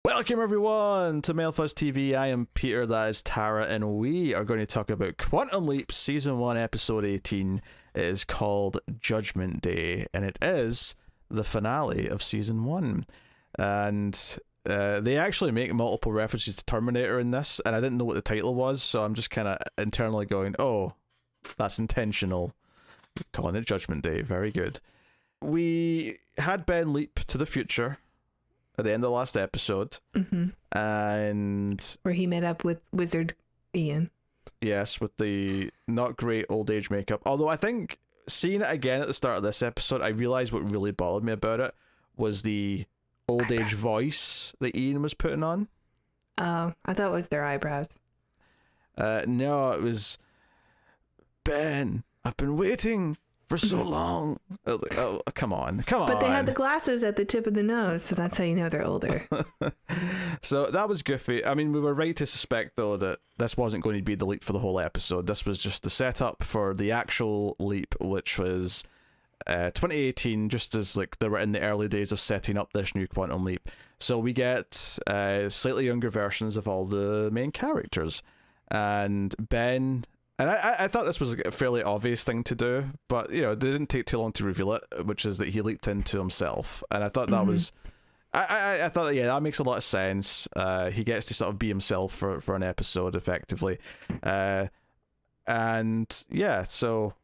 Welcome everyone to Mailfuzz TV. I am Peter, that is Tara, and we are going to talk about Quantum Leap Season 1 Episode 18. It is called Judgment Day, and it is the finale of Season 1. And they actually make multiple references to Terminator in this, and I didn't know what the title was, so I'm just kind of internally going, oh, that's intentional. Calling it Judgment Day, very good. We had Ben leap to the future at the end of the last episode. And where he met up with Wizard Ian. Yes, with the not great old age makeup. Although I think seeing it again at the start of this episode, I realized what really bothered me about it was the old age voice that Ian was putting on. Oh, I thought it was their eyebrows. No, it was, Ben, I've been waiting for so long. Oh, come on. But they had the glasses at the tip of the nose, so that's how you know they're older. So that was goofy. I mean, we were right to suspect, though, that this wasn't going to be the leap for the whole episode. This was just the setup for the actual leap, which was 2018, just as like they were in the early days of setting up this new Quantum Leap. So we get slightly younger versions of all the main characters. And Ben... And I thought this was a fairly obvious thing to do, but, you know, they didn't take too long to reveal it, which is that he leaped into himself. And I thought that was... I thought, yeah, that makes a lot of sense. He gets to sort of be himself for an episode, effectively. And, yeah, so...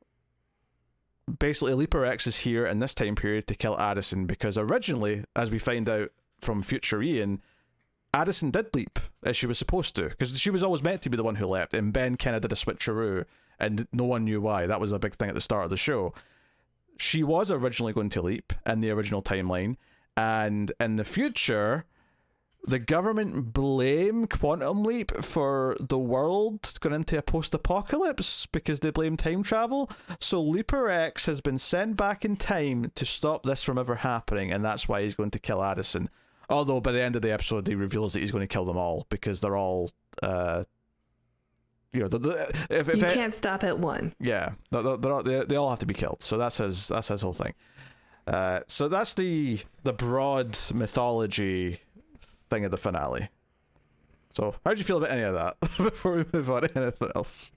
Basically, Leaper X is here in this time period to kill Addison, because originally, as we find out from future Ian... Addison did leap as she was supposed to, because she was always meant to be the one who leapt, and Ben kind of did a switcheroo, and no one knew why. That was a big thing at the start of the show. She was originally going to leap in the original timeline, and in the future, the government blame Quantum Leap for the world going into a post-apocalypse because they blame time travel. So Leaper X has been sent back in time to stop this from ever happening, and that's why he's going to kill Addison. Although by the end of the episode, he reveals that he's going to kill them all because they're all, you know, if you can't stop at one. Yeah, they all have to be killed. So that's his whole thing. So that's the broad mythology thing of the finale. So how did you feel about any of that before we move on to anything else?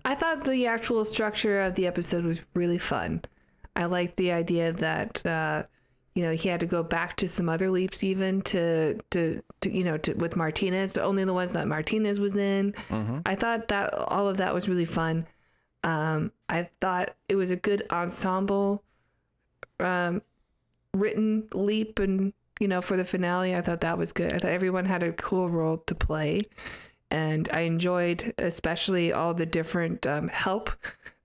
I thought the actual structure of the episode was really fun. I liked the idea that. You know, he had to go back to some other leaps even to with Martinez, but only the ones that Martinez was in. I thought that all of that was really fun. I thought it was a good ensemble written leap, and, you know, for the finale, I thought that was good. I thought everyone had a cool role to play, and I enjoyed especially all the different help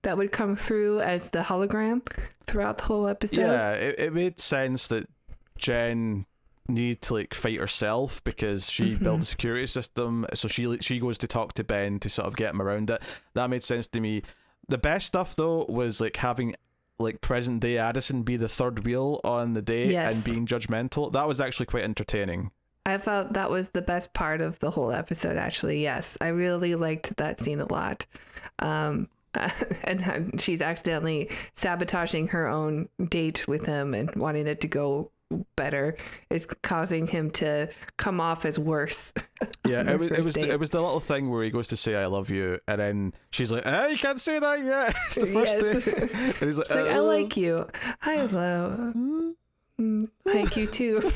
that would come through as the hologram throughout the whole episode. Yeah, it made sense that Jen needed to like fight herself because she built a security system, so she goes to talk to Ben to sort of get him around it. That made sense to me. The best stuff though was like having like present day Addison be the third wheel on the day and being judgmental. That was actually quite entertaining. I felt that was the best part of the whole episode, actually. Yes, I really liked that scene a lot. And she's accidentally sabotaging her own date with him and wanting it to go better is causing him to come off as worse. Yeah, it was the little thing where he goes to say I love you, and then she's like, you can't say that yet. It's the first day. And he's like, I like you. I love like you too.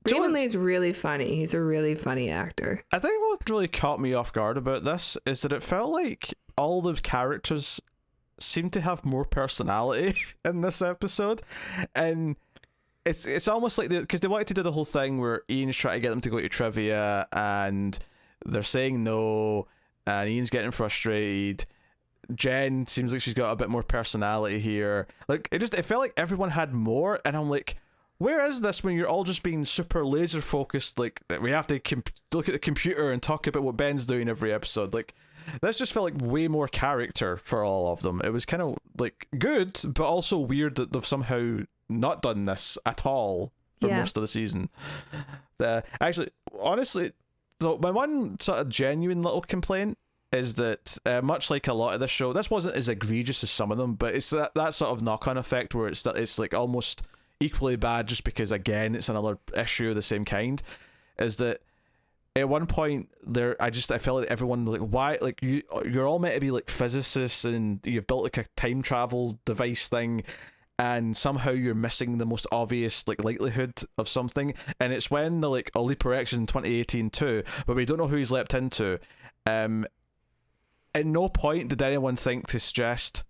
Raymond is really funny. He's a really funny actor. I think what really caught me off guard about this is that it felt like all those characters seemed to have more personality in this episode, and it's almost like because they wanted to do the whole thing where Ian's trying to get them to go to trivia and they're saying no, and Ian's getting frustrated. Jen seems like she's got a bit more personality here. Like it felt like everyone had more, and I'm like, where is this when you're all just being super laser focused? Like we have to look at the computer and talk about what Ben's doing every episode. Like this just felt like way more character for all of them. It was kind of like good, but also weird that they've somehow not done this at all for most of the season. Actually, honestly, so my one sort of genuine little complaint is that much like a lot of this show, this wasn't as egregious as some of them, but it's that sort of knock-on effect where it's like almost equally bad just because, again, it's another issue of the same kind, is that at one point I felt like everyone, like, why, like, you're all meant to be like physicists and you've built like a time travel device thing, and somehow you're missing the most obvious like likelihood of something. And it's when the like Leaper X is in 2018 too, but we don't know who he's leapt into. At no point did anyone think to suggest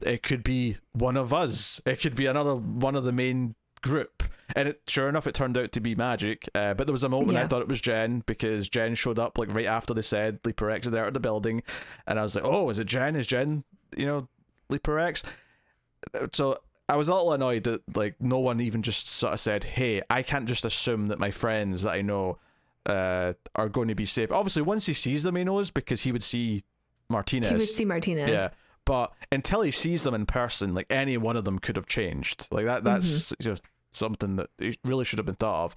it could be one of us, it could be another one of the main group. And sure enough, it turned out to be Magic. But there was a moment I thought it was Jen, because Jen showed up like right after they said Leaper X is there at the building, and I was like, oh, is it Jen? Is Jen, Leaper X? So I was a little annoyed that like no one even just sort of said, hey, I can't just assume that my friends that I know are going to be safe. Obviously, once he sees them, he knows, because he would see Martinez. He would see Martinez. Yeah. But until he sees them in person, like, any one of them could have changed. Like that's just something that really should have been thought of.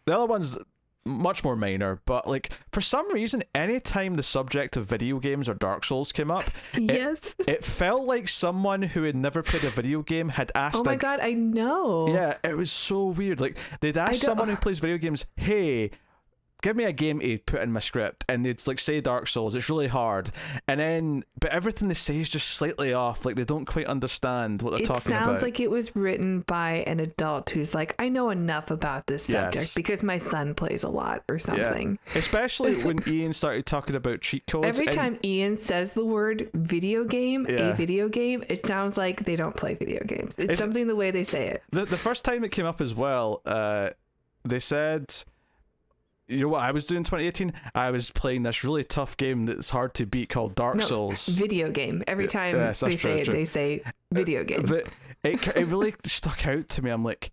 The other one's much more minor, but like for some reason, anytime the subject of video games or Dark Souls came up, it felt like someone who had never played a video game had asked. Oh my god, I know. Yeah, it was so weird. Like they'd ask someone who plays video games, hey, give me a game to put in my script, and they'd like say Dark Souls, it's really hard, and then but everything they say is just slightly off, like they don't quite understand what they're talking about. It sounds like it was written by an adult who's like, I know enough about this subject because my son plays a lot or something. Yeah. Especially when Ian started talking about cheat codes. Every time Ian says the word video game, a video game, it sounds like they don't play video games. It's something the way they say it. The first time it came up as well, they said, you know what I was doing in 2018? I was playing this really tough game that's hard to beat called Dark Souls. Video game. Every time they say video game. But it really stuck out to me. I'm like,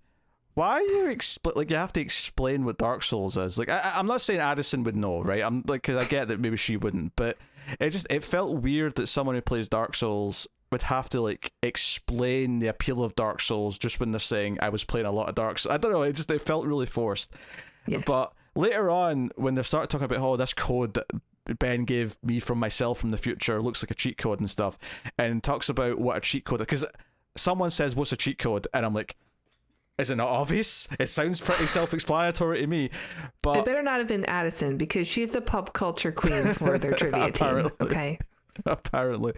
why are you you have to explain what Dark Souls is? Like, I'm not saying Addison would know, right? I'm like, cause I get that maybe she wouldn't, but it felt weird that someone who plays Dark Souls would have to like explain the appeal of Dark Souls just when they're saying I was playing a lot of Dark Souls. I don't know. It felt really forced. Yes. But later on, when they start talking about, oh, this code that Ben gave me from myself from the future looks like a cheat code and stuff, and talks about what a cheat code is, because someone says, what's a cheat code? And I'm like, is it not obvious? It sounds pretty self-explanatory to me. But it better not have been Addison, because she's the pop culture queen for their trivia team. Okay. Apparently.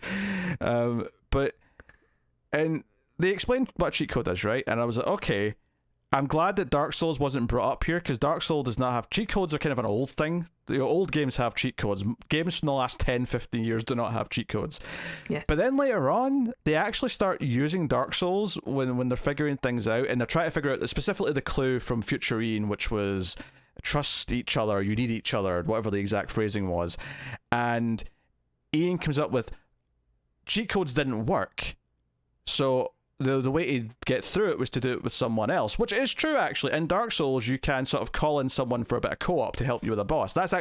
And they explained what a cheat code is, right? And I was like, okay, I'm glad that Dark Souls wasn't brought up here, because Dark Souls does not have cheat codes. Are kind of an old thing. Old games have cheat codes. Games from the last 10, 15 years do not have cheat codes. Yes. But then later on, they actually start using Dark Souls when they're figuring things out, and they're trying to figure out specifically the clue from Future Ian, which was trust each other, you need each other, whatever the exact phrasing was. And Ian comes up with cheat codes didn't work. So the way to get through it was to do it with someone else, which is true actually. In Dark Souls, you can sort of call in someone for a bit of co-op to help you with a boss. It's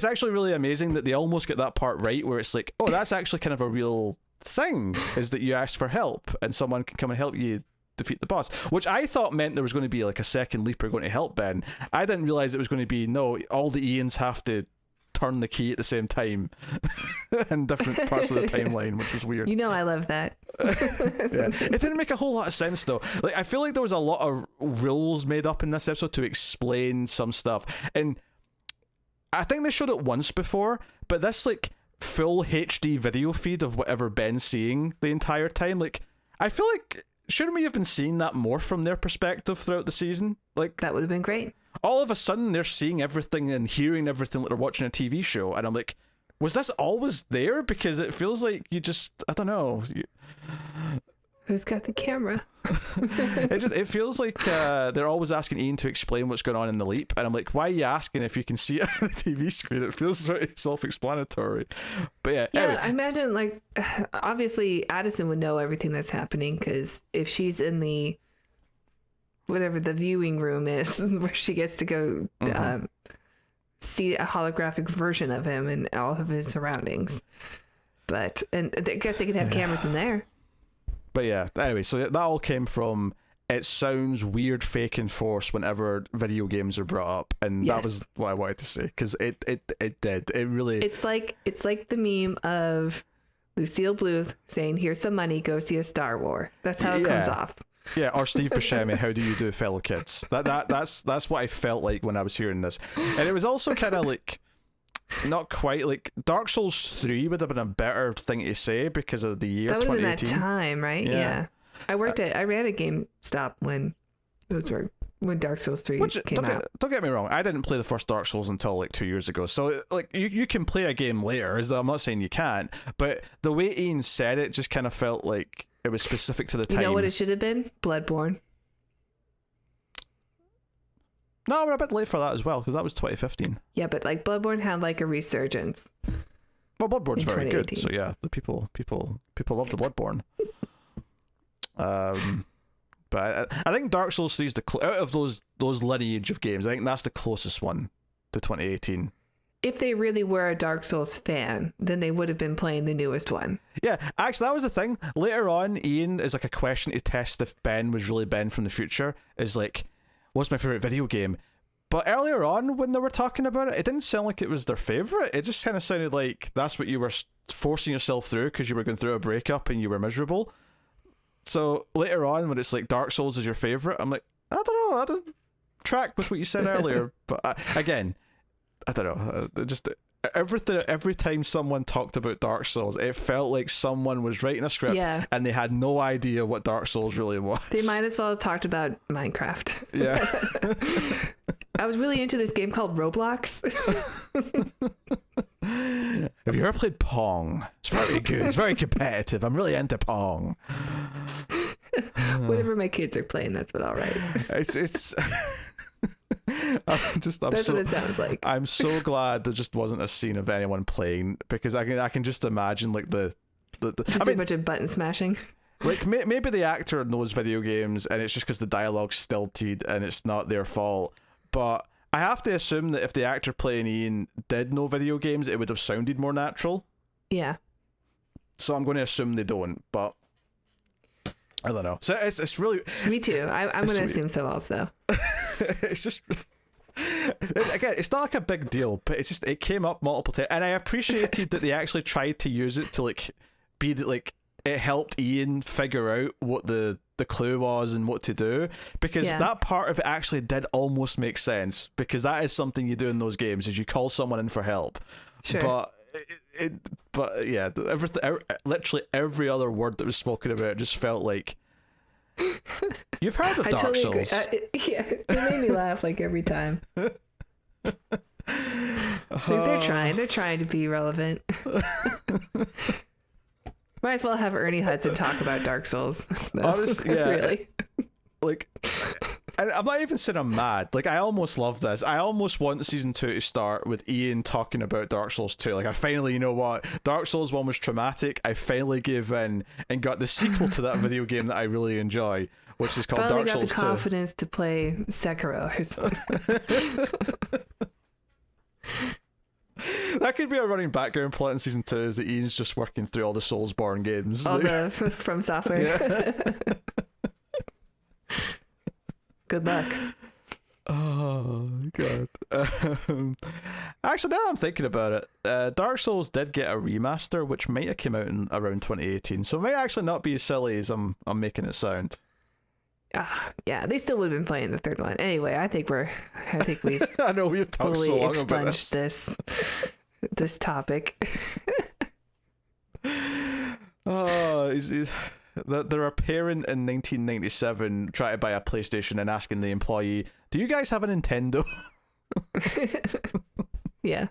actually really amazing that they almost get that part right, where it's like, oh, that's actually kind of a real thing, is that you ask for help and someone can come and help you defeat the boss, which I thought meant there was going to be like a second Leaper going to help Ben. I didn't realize it was going to be, no, all the Ians have to turn the key at the same time in different parts of the timeline, which was weird. I love that. Yeah. It didn't make a whole lot of sense though. Like, I feel like there was a lot of rules made up in this episode to explain some stuff, and I think they showed it once before, but this like full HD video feed of whatever Ben's seeing the entire time, like, I feel like shouldn't we have been seeing that more from their perspective throughout the season? Like, that would have been great. All of a sudden they're seeing everything and hearing everything like they're watching a TV show, and I'm like, was this always there? Because it feels like you just, I don't know. Who's got the camera? It feels like they're always asking Ian to explain what's going on in the leap, and I'm like, why are you asking if you can see it on the TV screen? It feels very self-explanatory. But yeah, anyway. I imagine, like, obviously Addison would know everything that's happening, because if she's in the whatever the viewing room is, where she gets to go see a holographic version of him and all of his surroundings. But and I guess they could have cameras in there. But yeah, anyway, so that all came from, it sounds weird fake and force whenever video games are brought up, and that was what I wanted to say, because it did. It really, it's like the meme of Lucille Bluth saying, "Here's some money, go see a Star War." That's how it comes off. Yeah, or Steve Buscemi, "How do you do, fellow kids?" That's what I felt like when I was hearing this. And it was also kind of like, not quite like Dark Souls 3 would have been a better thing to say because of the year 2018. That would have been that time, right? Yeah. I ran at GameStop when Dark Souls 3 came out. Don't get me wrong, I didn't play the first Dark Souls until like 2 years ago. So like you can play a game later, I'm not saying you can't, but the way Ian said it just kind of felt like it was specific to the time. You know what it should have been? Bloodborne. No, we're a bit late for that as well, because that was 2015. Yeah, but like Bloodborne had like a resurgence. Well, Bloodborne's very good, so yeah, the people love the Bloodborne. But I think Dark Souls 3 is out of those lineage of games, I think that's the closest one to 2018. If they really were a Dark Souls fan, then they would have been playing the newest one. Yeah, actually, that was the thing. Later on, Ian is like a question to test if Ben was really Ben from the future. Is like, what's my favorite video game? But earlier on, when they were talking about it, it didn't sound like it was their favorite. It just kind of sounded like that's what you were forcing yourself through because you were going through a breakup and you were miserable. So later on, when it's like Dark Souls is your favorite, I'm like, I don't know, that doesn't track with what you said earlier. But again, I don't know. Just every time someone talked about Dark Souls, it felt like someone was writing a script and they had no idea what Dark Souls really was. They might as well have talked about Minecraft. Yeah. I was really into this game called Roblox. Have you ever played Pong? It's very good. It's very competitive. I'm really into Pong. Whenever my kids are playing, that's what I'll write. It's that's what it sounds like. I'm so glad there just wasn't a scene of anyone playing, because I can just imagine like the a bunch of button smashing. Like maybe the actor knows video games and it's just because the dialogue's stilted and it's not their fault. But I have to assume that if the actor playing Ian did know video games, it would have sounded more natural. Yeah. So I'm going to assume they don't, but I don't know. So it's really... Me too. I'm going to assume so also. It's just... Again, it's not like a big deal, but it's just, it came up multiple times. And I appreciated that they actually tried to use it to like be like... It helped Ian figure out what the clue was and what to do, because that part of it actually did almost make sense, because that is something you do in those games, is you call someone in for help. Sure. But yeah, literally every other word that was spoken about it just felt like you've heard of Dark Souls. It made me laugh like every time. Like they're trying to be relevant. Might as well have Ernie Hudson talk about Dark Souls. No, honestly, yeah. Really. Like, and I'm not even saying I'm mad. Like, I almost love this. I almost want season 2 to start with Ian talking about Dark Souls 2. Like, I finally, you know what? Dark Souls 1 was traumatic. I finally gave in and got the sequel to that video game that I really enjoy, which is called Dark Souls 2. Finally got the confidence to play Sekiro or something. That could be a running background plot in season 2, is that Ian's just working through all the Soulsborne games. All the From Software. Yeah. Good luck. Oh, God. Actually, now I'm thinking about it, Dark Souls did get a remaster, which might have come out in around 2018, so it might actually not be as silly as I'm making it sound. Yeah, they still would have been playing the third one. Anyway, I think we've I know we've talked so long about this topic. They're a parent in 1997 trying to buy a PlayStation and asking the employee, "Do you guys have a Nintendo?" Yeah.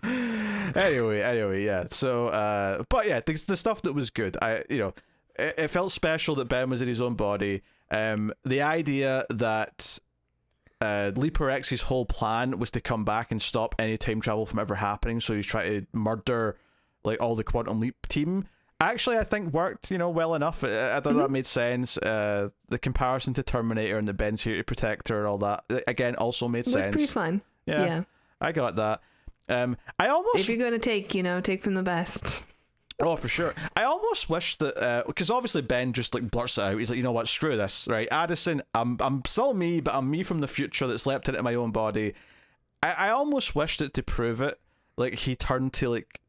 Anyway, yeah. So, but yeah, the stuff that was good. It felt special that Ben was in his own body. The idea that Leaper X's whole plan was to come back and stop any time travel from ever happening, so he's trying to murder like all the Quantum Leap team. Actually, I think worked, well enough. I thought that made sense. The comparison to Terminator and the Ben's here to protect her, all that, again, also made sense. It was pretty fun. Yeah. I got that. I almost... If you're going to take from the best. Oh, for sure. I almost wish that, because obviously Ben just like blurts it out. He's like, you know what, screw this, right? Addison, I'm still me, but I'm me from the future that slept into my own body. I almost wished it to prove it. Like, he turned to like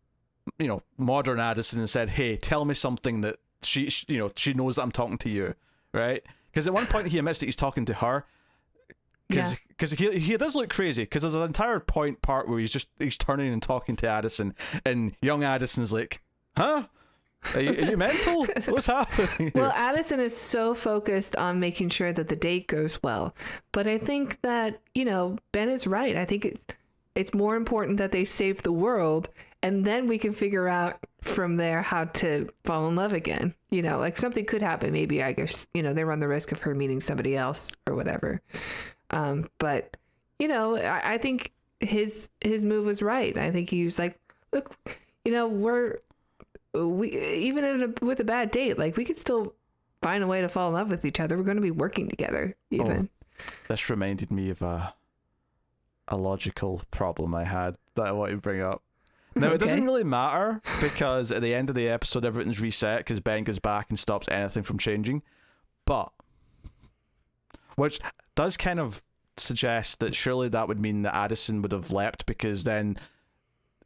modern Addison and said, "Hey, tell me something that she knows that I'm talking to you," right? Because at one point he admits that he's talking to her. Because he does look crazy. Because there's an entire part where he's turning and talking to Addison, and young Addison's like, "Huh? Are you mental? What's happening?" Well, Addison is so focused on making sure that the date goes well, but I think that Ben is right. I think it's more important that they save the world, and then we can figure out from there how to fall in love again. Like something could happen. Maybe I guess they run the risk of her meeting somebody else or whatever. But I think his move was right. I think he was like, look, we even with a bad date, like we could still find a way to fall in love with each other. We're going to be working together even. This reminded me of a logical problem I had that I want to bring up. Now, It doesn't really matter because at the end of the episode, everything's reset because Ben goes back and stops anything from changing. But, which does kind of suggest that surely that would mean that Addison would have leapt, because then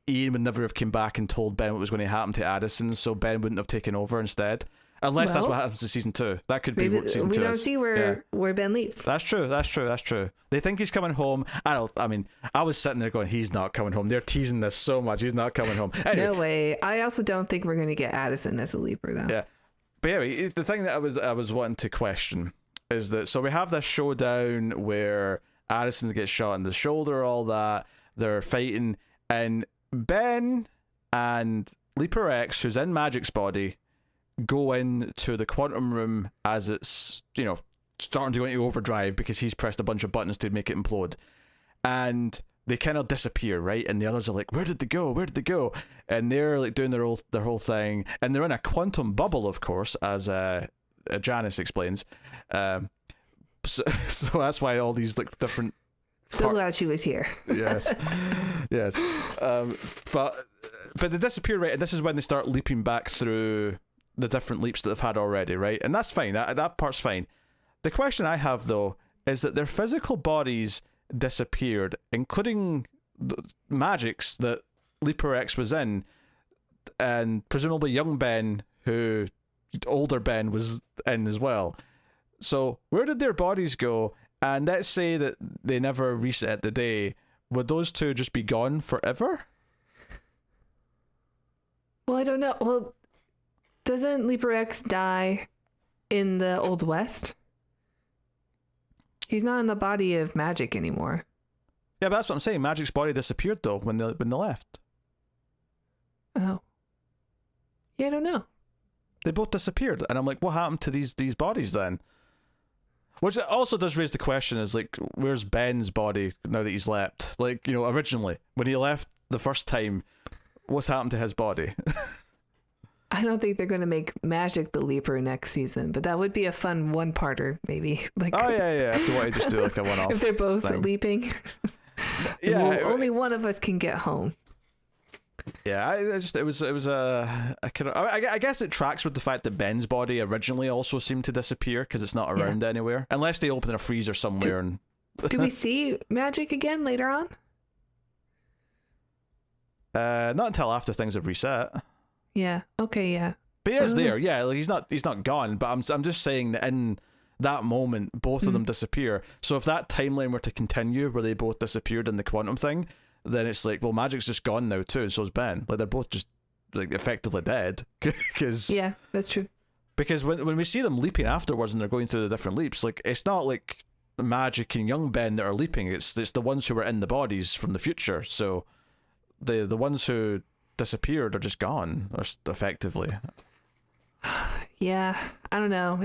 Ian would never have come back and told Ben what was going to happen to Addison, so Ben wouldn't have taken over instead. Unless that's what happens in season 2. That could be what season 2 is. We don't see where Ben leaps. That's true. They think he's coming home. I was sitting there going, he's not coming home. They're teasing this so much. He's not coming home. Anyway. No way. I also don't think we're going to get Addison as a leaper, though. Yeah. But anyway, the thing that I was wanting to question is that, so we have this showdown where Addison gets shot in the shoulder, all that. They're fighting, and Ben and Leaper X, who's in Magic's body, go into the quantum room as it's starting to go into overdrive because he's pressed a bunch of buttons to make it implode, and they kind of disappear, right? And the others are like, where did they go? And they're like doing their whole thing, and they're in a quantum bubble, of course, as Janice explains. So that's why all these like different glad she was here. yes but they disappear, right? And this is when they start leaping back through the different leaps that they've had already, right? And that's fine. That part's fine. The question I have, though, is that their physical bodies disappeared, including the Magic's that Leaper X was in, and presumably young Ben, who older Ben was in as well. So where did their bodies go? And let's say that they never reset the day. Would those two just be gone forever? Well, I don't know. Well, doesn't Leaper X die in the Old West? He's not in the body of Magic anymore. Yeah, but that's what I'm saying. Magic's body disappeared, though, when they left. Oh. Yeah, I don't know. They both disappeared. And I'm like, what happened to these bodies then? Which also does raise the question, is like, where's Ben's body now that he's leapt? Like, originally, when he left the first time, what's happened to his body? I don't think they're going to make Magic the Leaper next season, but that would be a fun one-parter, maybe. Like, oh, yeah. After what I just do, like a one-off if they're both leaping. Yeah. Only one of us can get home. Yeah, it was a kind of. I guess it tracks with the fact that Ben's body originally also seemed to disappear because it's not around anywhere, unless they open a freezer somewhere. Do we see Magic again later on? Not until after things have reset. Yeah. Okay. Yeah. But he is there. Yeah, like he's not gone. But I'm just saying that in that moment, both of them disappear. So if that timeline were to continue, where they both disappeared in the quantum thing, then it's like, well, Magic's just gone now too, so is Ben. Like, they're both just like effectively dead. Cause, yeah, that's true. Because when we see them leaping afterwards and they're going through the different leaps, like, it's not like Magic and young Ben that are leaping. It's the ones who were in the bodies from the future. So the ones who disappeared are just gone, or effectively. Yeah, I don't know.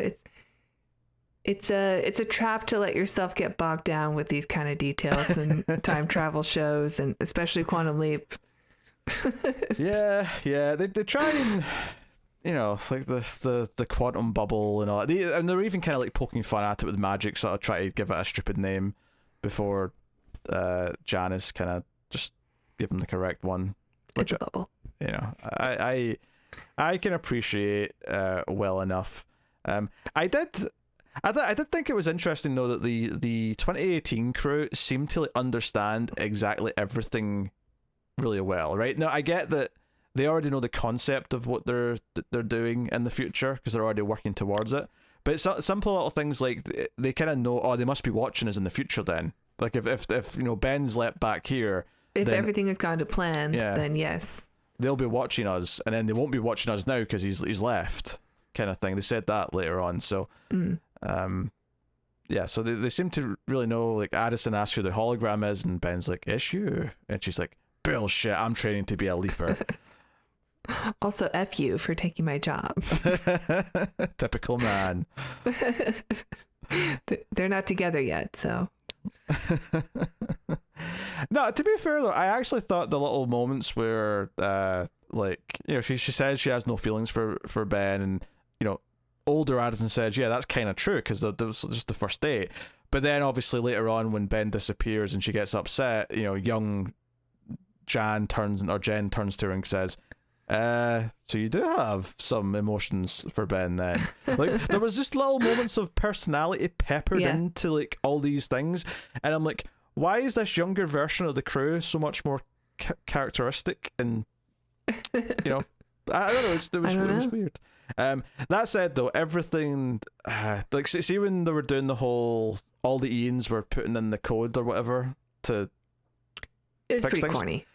It's a trap to let yourself get bogged down with these kind of details and time travel shows, and especially Quantum Leap. yeah, they try and it's like the quantum bubble and all. And they're even kind of like poking fun at it with Magic, sort of try to give it a stupid name before Janice kind of just give them the correct one. Which, it's a bubble. I can appreciate well enough. I did think it was interesting, though, that the 2018 crew seemed to understand exactly everything really well, right? Now, I get that they already know the concept of what they're doing in the future because they're already working towards it. But it's simple little things like they kind of know, oh, they must be watching us in the future then. Like if Ben's let back here, if then everything has gone to plan, then yes, they'll be watching us, and then they won't be watching us now because he's left, kind of thing. They said that later on, so yeah, so they seem to really know. Like Addison asks who the hologram is, and Ben's like, "It's you," and she's like, "Bullshit! I'm training to be a leaper." Also, F you for taking my job. Typical man. They're not together yet, so. No, to be fair though, I actually thought the little moments where she says she has no feelings for Ben, and older Addison says, yeah, that's kind of true because that was just the first date. But then obviously later on when Ben disappears and she gets upset, young Jen turns to her and says, so you do have some emotions for Ben then. Like there was just little moments of personality peppered into like all these things, and I'm like, why is this younger version of the crew so much more characteristic? And I don't know, it was weird. That said though, everything like see when they were doing the whole, all the Ians were putting in the code or whatever to it was fix pretty things. Corny.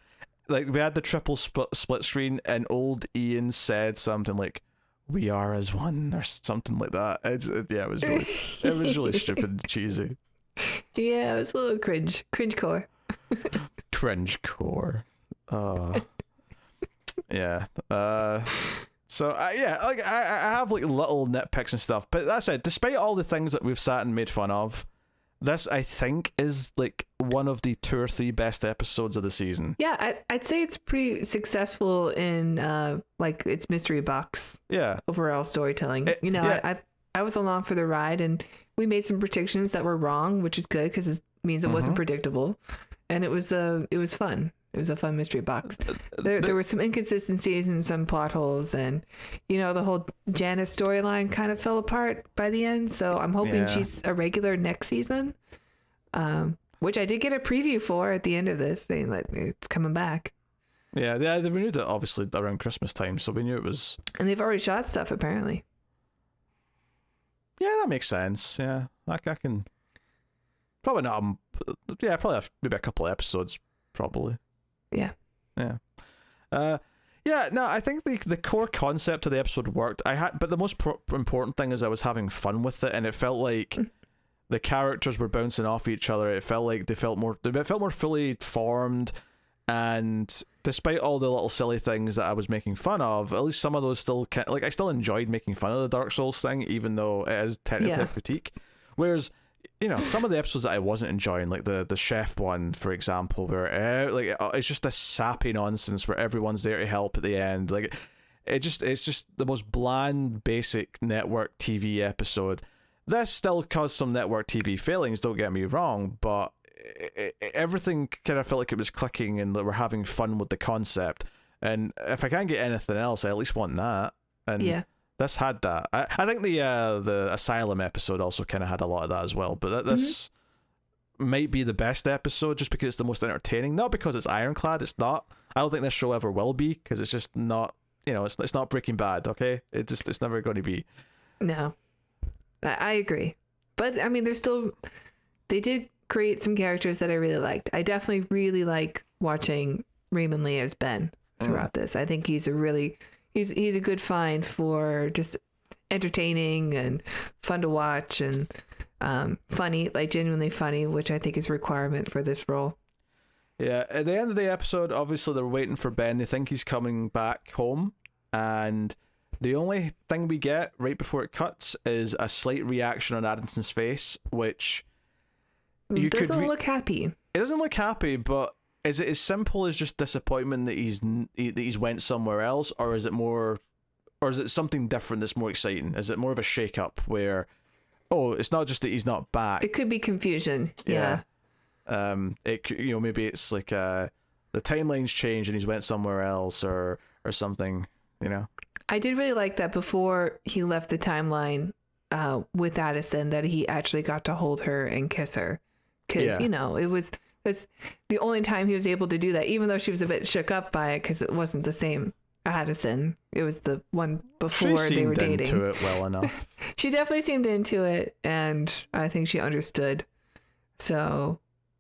Like we had the triple split screen, and old Ian said something like, "We are as one," or something like that. It was really stupid and cheesy. Yeah, it was a little cringe core. Cringe core. Oh. Yeah. So I have like little nitpicks and stuff, but that said, despite all the things that we've sat and made fun of, this I think is like one of the 2 or 3 best episodes of the season. Yeah, I'd say it's pretty successful in like its mystery box. Yeah. Overall storytelling. I was along for the ride, and we made some predictions that were wrong, which is good because it means it wasn't predictable, and it was fun. It was a fun mystery box. There were some inconsistencies and some plot holes, and the whole Janice storyline kind of fell apart by the end. So I'm hoping she's a regular next season, which I did get a preview for at the end of this, saying that it's coming back. Yeah, they renewed it obviously around Christmas time, so we knew it was. And they've already shot stuff apparently. Yeah, that makes sense. Yeah, I can probably not. Probably have maybe a couple of episodes, probably. Yeah. No, I think the core concept of the episode worked. But the most important thing is I was having fun with it, and it felt like the characters were bouncing off each other. It felt like they felt more fully formed, and despite all the little silly things that I was making fun of, at least some of those still I still enjoyed making fun of the Dark Souls thing, even though it is technically a critique. Whereas some of the episodes that I wasn't enjoying, like the chef one, for example, where it's just this sappy nonsense where everyone's there to help at the end. Like it's just the most bland, basic network TV episode. This still caused some network TV failings, don't get me wrong, but everything kind of felt like it was clicking and that we're having fun with the concept. And if I can't get anything else, I at least want that. And this had that. I think the Asylum episode also kind of had a lot of that as well. But this might be the best episode just because it's the most entertaining. Not because it's ironclad. It's not. I don't think this show ever will be because it's just not. It's not Breaking Bad. Okay, it's never going to be. No, I agree. But I mean, they did create some characters that I really liked. I definitely really like watching Raymond Lee as Ben throughout this. I think he's a good find for just entertaining and fun to watch and funny, like genuinely funny, which I think is a requirement for this role. Yeah, at the end of the episode, obviously they're waiting for Ben. They think he's coming back home, and the only thing we get right before it cuts is a slight reaction on Addison's face, which doesn't look happy. It doesn't look happy, but is it as simple as just disappointment that he's went somewhere else, or is it something different that's more exciting? Is it more of a shake-up where, it's not just that he's not back? It could be confusion. Yeah. Maybe it's like the timeline's changed and he's went somewhere else or something. I did really like that before he left the timeline with Addison, that he actually got to hold her and kiss her, because that's the only time he was able to do that, even though she was a bit shook up by it because it wasn't the same Addison. It was the one She before they were seemed dating. into it well enough. She definitely seemed into it, and I think she understood. So,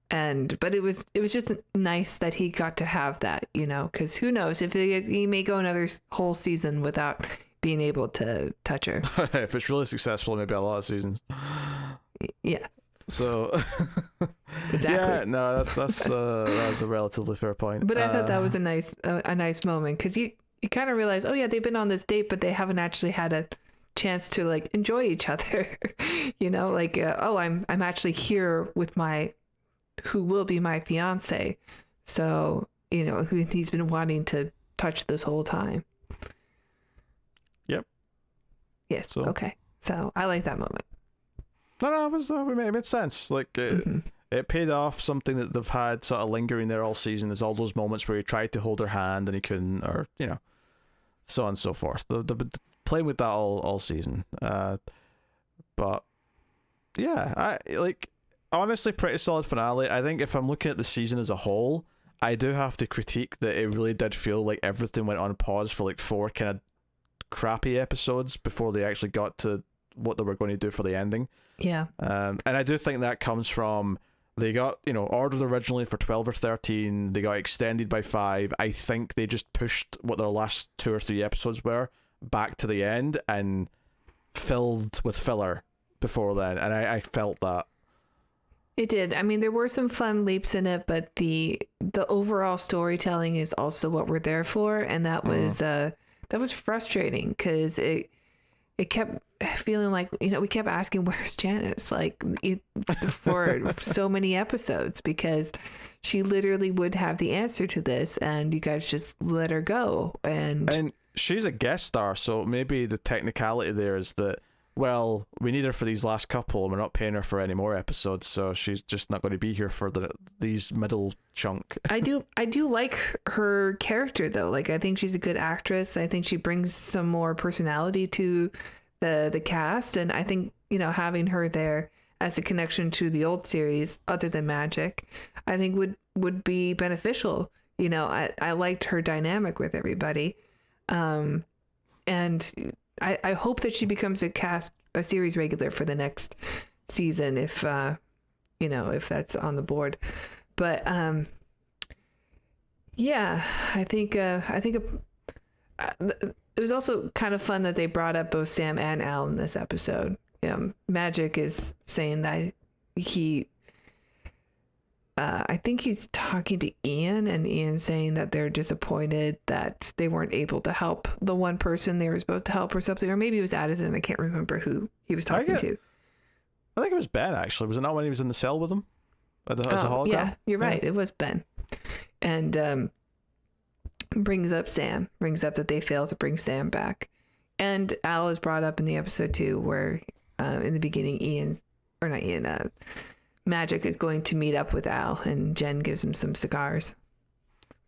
but it was just nice that he got to have that, you know, because who knows if he may go another whole season without being able to touch her. If it's really successful, maybe a lot of seasons. Yeah. So, Exactly. yeah, no, that's a relatively fair point. But I thought that was a nice moment because you kind of realize, oh yeah, they've been on this date, but they haven't actually had a chance to like enjoy each other. You know, like oh, I'm actually here with who will be my fiance. So you know who he's been wanting to touch this whole time. Yep. Yes. So. Okay. So I like that moment. No, it made sense. Like it paid off. Something that they've had sort of lingering there all season is all those moments where he tried to hold her hand and he couldn't, or you know, so on and so forth. They've been playing with that all season. But yeah, I like honestly pretty solid finale. I think if I'm looking at the season as a whole, I do have to critique that it really did feel like everything went on pause for like 4 kind of crappy episodes before they actually got to what they were going to do for the ending. Yeah. And I do think that comes from they got, you know, ordered originally for 12 or 13. They got extended by 5. I think they just pushed what their last 2 or 3 episodes were back to the end and filled with filler before then. And I felt that. It did. I mean, there were some fun leaps in it, but the overall storytelling is also what we're there for, and that was frustrating because it kept feeling like, you know, we kept asking, where's Janice, like for so many episodes, because she literally would have the answer to this and you guys just let her go. And she's a guest star, so maybe the technicality there is that, well, we need her for these last couple and we're not paying her for any more episodes, so she's just not going to be here for these middle chunk. I do like her character though. Like I think she's a good actress. I think she brings some more personality to the cast, and I think, you know, having her there as a connection to the old series other than magic, I think would be beneficial. You know, I liked her dynamic with everybody, and I hope that she becomes a series regular for the next season if you know, if that's on the board. But yeah, I think it was also kind of fun that they brought up both Sam and Al in this episode. Magic is saying that I think he's talking to Ian, and Ian's saying that they're disappointed that they weren't able to help the one person they were supposed to help or something. Or maybe it was Addison. I can't remember who he was talking to. I think it was Ben, actually. Was it not when he was in the cell with him? As a hologram? Yeah, you're right. It was Ben. And brings up that they failed to bring Sam back. And Al is brought up in the episode too, where in the beginning Magic is going to meet up with Al, and Jen gives him some cigars.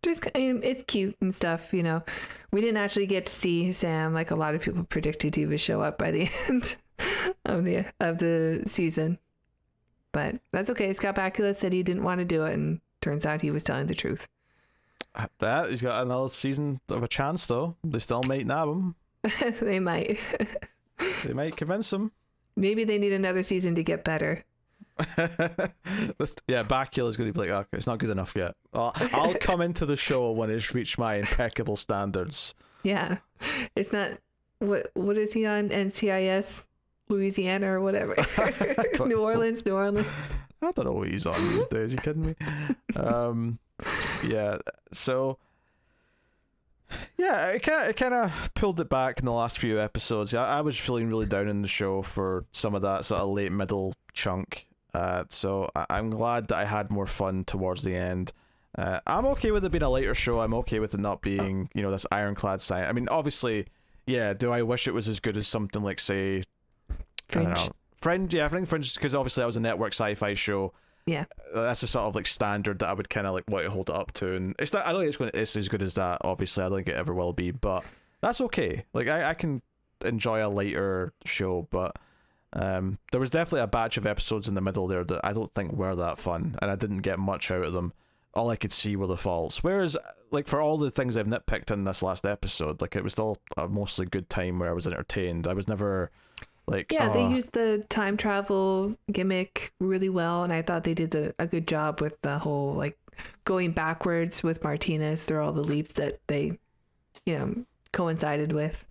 It's cute and stuff, you know. We didn't actually get to see Sam like a lot of people predicted he would show up by the end of the season. But that's okay. Scott Bakula said he didn't want to do it, and turns out he was telling the truth. That he's got another season of a chance, though. They still might nab him. They might. They might convince him. Maybe they need another season to get better. Bakula's going to be like, okay, it's not good enough yet. I'll come into the show when it's reached my impeccable standards. Yeah, it's not. What is he on? NCIS Louisiana or whatever. New Orleans. I don't know what he's on these days. You kidding me? Yeah. So. Yeah, it kind of pulled it back in the last few episodes. I was feeling really down in the show for some of that sort of late middle chunk. So I'm glad that I had more fun towards the end. I'm okay with it being a lighter show. I'm okay with it not being, you know, this ironclad sign. I mean, obviously, yeah. Do I wish it was as good as something like, say, Fringe? I don't know, Fringe? Yeah, I think Fringe, because obviously that was a network sci-fi show. Yeah, that's a sort of like standard that I would kind of like want to hold it up to, and it's not. I don't think it's as good as that. Obviously, I don't think it ever will be, but that's okay. Like I can enjoy a lighter show, but there was definitely a batch of episodes in the middle there that I don't think were that fun, and I didn't get much out of them. all I could see were the faults. Whereas, like, for all the things I've nitpicked in this last episode, like, it was still a mostly good time where I was entertained. I was never like, Yeah, they used the time travel gimmick really well, and I thought they did a good job with the whole, like, going backwards with Martinez through all the leaps that they, coincided with.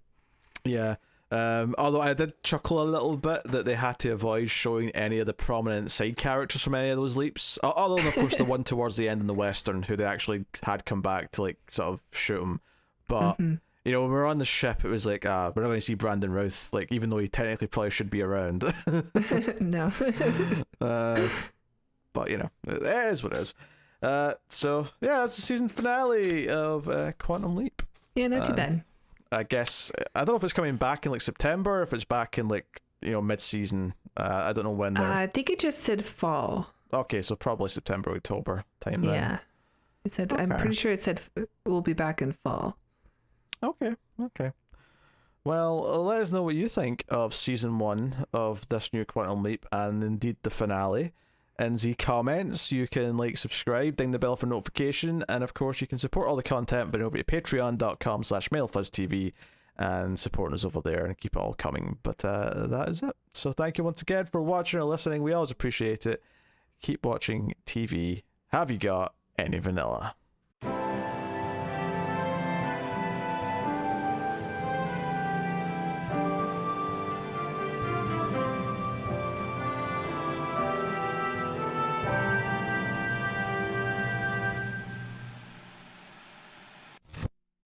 Yeah. Although I did chuckle a little bit that they had to avoid showing any of the prominent side characters from any of those leaps. Other than, of course, the one towards the end in the Western, who they actually had come back to, like, sort of shoot him. But, when we were on the ship, it was like, we're not going to see Brandon Routh, like, even though he technically probably should be around. No. But, it is what it is. So, yeah, that's the season finale of Quantum Leap. Yeah, not too bad. I guess I don't know if it's coming back in like September, if it's back in like mid-season. I don't know when they're. I think it just said fall. Okay, so probably September, October time then. Yeah, it said. Okay. I'm pretty sure it said we'll be back in fall. Okay. Well, let us know what you think of season 1 of this new Quantum Leap and indeed the finale. In the comments, you can like, subscribe, ding the bell for notification, and of course you can support all the content by over to patreon.com/MailFuzzTV and supporting us over there and keep it all coming. But that is it. So thank you once again for watching or listening. We always appreciate it. Keep watching TV. Have you got any vanilla?